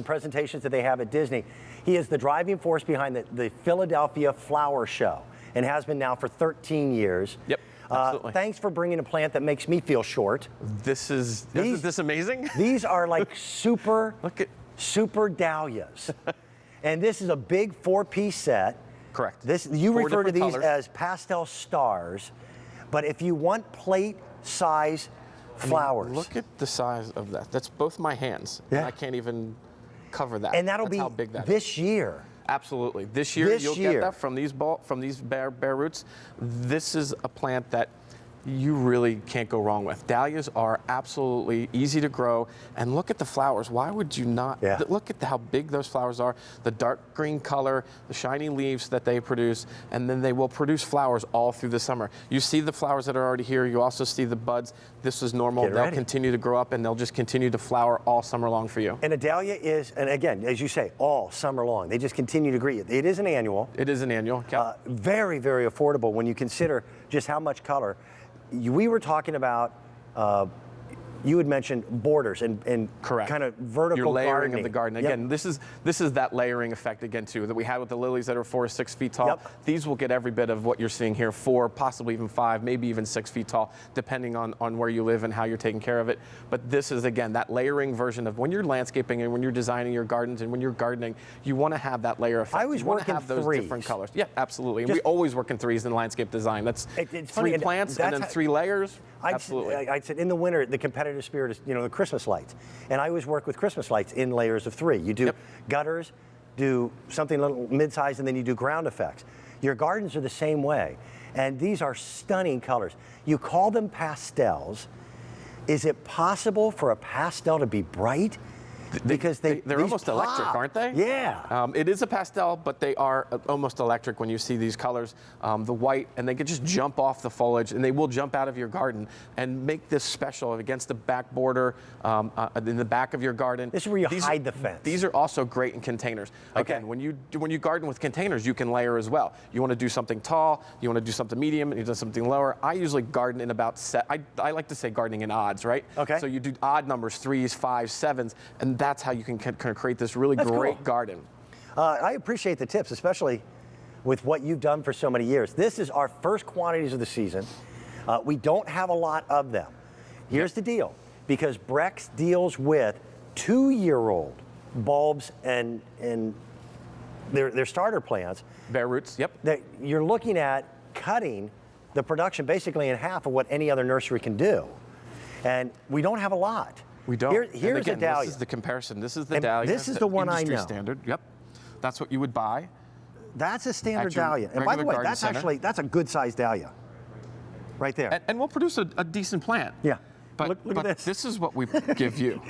the presentations that they have at Disney. He is the driving force behind the Philadelphia Flower Show and has been now for 13 years. Yep. Absolutely. Thanks for bringing a plant that makes me feel short. Isn't this amazing? These are like super dahlias. And this is a big 4-piece set. Correct. You refer to these colors. as pastel stars, but if you want plate size flowers. Look at the size of that. That's both my hands. Yeah. I can't even cover that. And that'll That's be how big that this is. year. Absolutely. This year you'll get that from these bare roots. This is a plant that you really can't go wrong with. Dahlias are absolutely easy to grow, and look at the flowers. Why would you not? Yeah. Look at how big those flowers are, the dark green color, the shiny leaves that they produce, and then they will produce flowers all through the summer. You see the flowers that are already here. You also see the buds. This is normal. They'll continue to grow up, and they'll just continue to flower all summer long for you. And a dahlia is, and again, as you say, all summer long. They just continue to greet you. It is an annual. It is an annual. Very, very affordable when you consider just how much color. We were talking about, you had mentioned borders and Correct. kind of vertical Your layering gardening. of the garden. Again, this is that layering effect again too that we had with the lilies that are 4 or 6 feet tall. Yep. These will get every bit of what you're seeing here, 4, possibly even 5, maybe even 6 feet tall, depending on where you live and how you're taking care of it. But this is again that layering version of when you're landscaping and when you're designing your gardens and when you're gardening, you want to have that layer effect. I always work in have those threes. different colors. Yeah, absolutely. And we always work in 3s in landscape design. That's it's 3 funny, plants and then 3 layers. Absolutely. I'd say in the winter, the competitive spirit is, the Christmas lights. And I always work with Christmas lights in layers of 3. You do gutters, do something a little mid-sized, and then you do ground effects. Your gardens are the same way. And these are stunning colors. You call them pastels. Is it possible for a pastel to be bright? Because they're almost electric, aren't they? Yeah. It is a pastel, but they are almost electric when you see these colors. The white, and they can just jump off the foliage, and they will jump out of your garden and make this special against the back border in the back of your garden. This is where you hide the fence. These are also great in containers. Okay. Again, when you garden with containers, you can layer as well. You want to do something tall, you want to do something medium, and you do something lower. I usually garden in about I like to say gardening in odds, right? Okay. So you do odd numbers, 3s, 5s, 7s, and that's how you can create this really great garden. I appreciate the tips, especially with what you've done for so many years. This is our first quantities of the season. We don't have a lot of them. Here's the deal. Because Breck deals with 2-year-old bulbs and their starter plants. Bare roots, yep. That you're looking at cutting the production basically in half of what any other nursery can do. And we don't have a lot. We don't. Here's a dahlia. This is the comparison. This is the dahlia. This is the one I know. Standard. Yep. That's what you would buy. That's a standard dahlia. And by the way, that's a good sized dahlia. Right there. And we'll produce a decent plant. Yeah. But look at this. This is what we give you.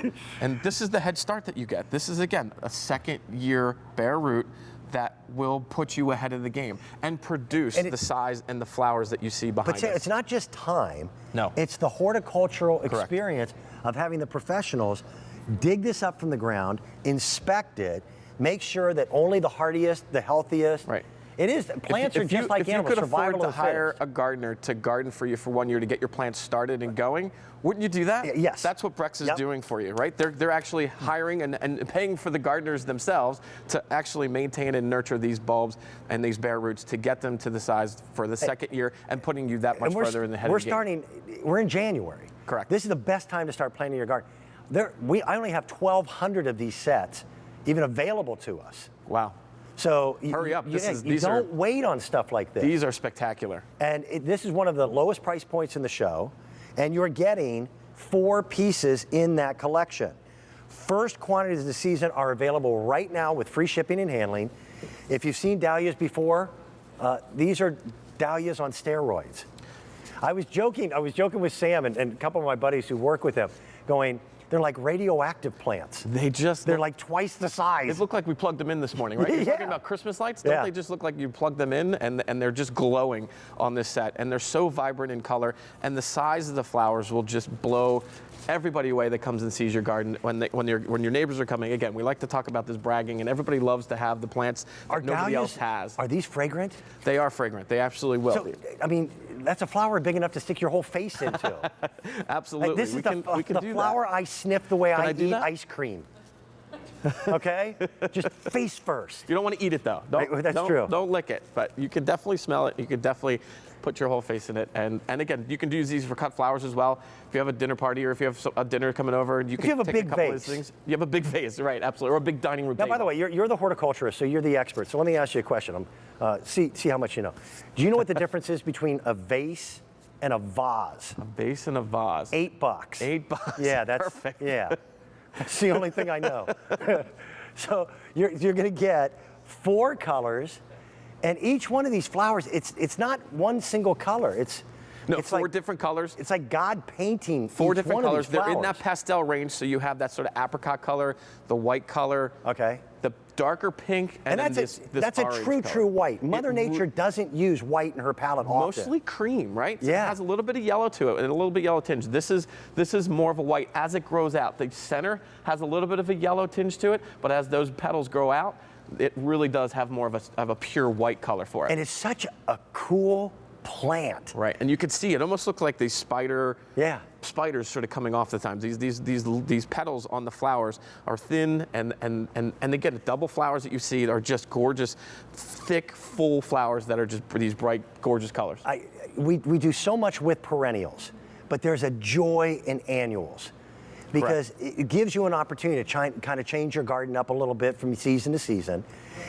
And this is the head start that you get. This is, again, a 2nd-year bare root that will put you ahead of the game and produce the size and the flowers that you see behind us. But it's not just time. No. It's the horticultural experience of having the professionals dig this up from the ground, inspect it, make sure that only the hardiest, the healthiest. Right. It is. Plants are just like animals. If you could afford Survival to of the hire fittest. a gardener to garden for you for 1 year to get your plants started and going, wouldn't you do that? Yes. That's what Breck is doing for you, right? They're actually hiring and paying for the gardeners themselves to actually maintain and nurture these bulbs and these bare roots to get them to the size for the 2nd year and putting you that much further in the head of the game. We're in January. Correct. This is the best time to start planting your garden. I only have 1,200 of these sets even available to us. Wow. So hurry up. You don't wait on stuff like this. These are spectacular. And this is one of the lowest price points in the show, and you're getting 4 pieces in that collection. First quantities of the season are available right now with free shipping and handling. If you've seen dahlias before, these are dahlias on steroids. I was joking with Sam and a couple of my buddies who work with him, going, they're like radioactive plants. They're like twice the size. It looked like we plugged them in this morning, right? You're talking about Christmas lights? Don't they just look like you plug them in and they're just glowing on this set? And they're so vibrant in color, and the size of the flowers will just blow everybody away that comes and sees your garden when your neighbors are coming. Again, we like to talk about this bragging, and everybody loves to have the plants that nobody else has. Are these fragrant? They are fragrant. They absolutely will. So, I mean, that's a flower big enough to stick your whole face into. Absolutely. Like, this is the flower I sniff the way I eat ice cream. okay? Just face first. You don't want to eat it though. That's true. Don't lick it, but you can definitely smell it. You can definitely put your whole face in it. And again, you can use these for cut flowers as well. If you have a dinner party or if you have a dinner coming over, you can take a couple of these things. You have a big vase, right? Absolutely, or a big dining room table. Now, by the way, you're the horticulturist, so you're the expert. So let me ask you a question. See how much you know. Do you know what the difference is between a vase and a vase? A vase and a vase. $8. $8. Yeah, that's perfect. Yeah, that's the only thing I know. So you're going to get 4 colors, and each one of these flowers, it's not one single color. It's 4 different colors. It's like God painting 4 each different one colors. Of these flowers. They're in that pastel range, so you have that sort of apricot color, the white color, the darker pink, and then that's this a orange true white. Mother Nature doesn't use white in her palette often. Mostly cream, right? So yeah. It has a little bit of yellow to it and a little bit yellow tinge. This is more of a white as it grows out. The center has a little bit of a yellow tinge to it, but as those petals grow out, it really does have more of a pure white color for it. And it's such a cool plant. Right, and you can see it almost looks like these spiders sort of coming off the times. These petals on the flowers are thin, and again, the double flowers that you see are just gorgeous, thick, full flowers that are just these bright, gorgeous colors. We do so much with perennials, but there's a joy in annuals, because it gives you an opportunity to kind of change your garden up a little bit from season to season,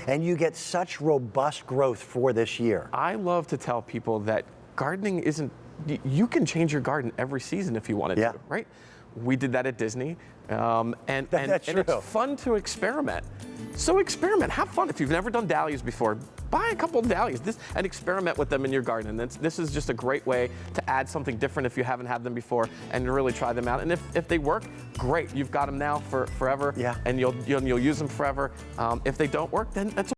and you get such robust growth for this year. I love to tell people that gardening isn't, you can change your garden every season if you wanted to, right? We did that at Disney, and it's fun to experiment. So experiment, have fun. If you've never done dahlias before, buy a couple of dahlias and experiment with them in your garden. And this is just a great way to add something different if you haven't had them before and really try them out. And if they work, great. You've got them now for forever, and you'll use them forever. If they don't work, then that's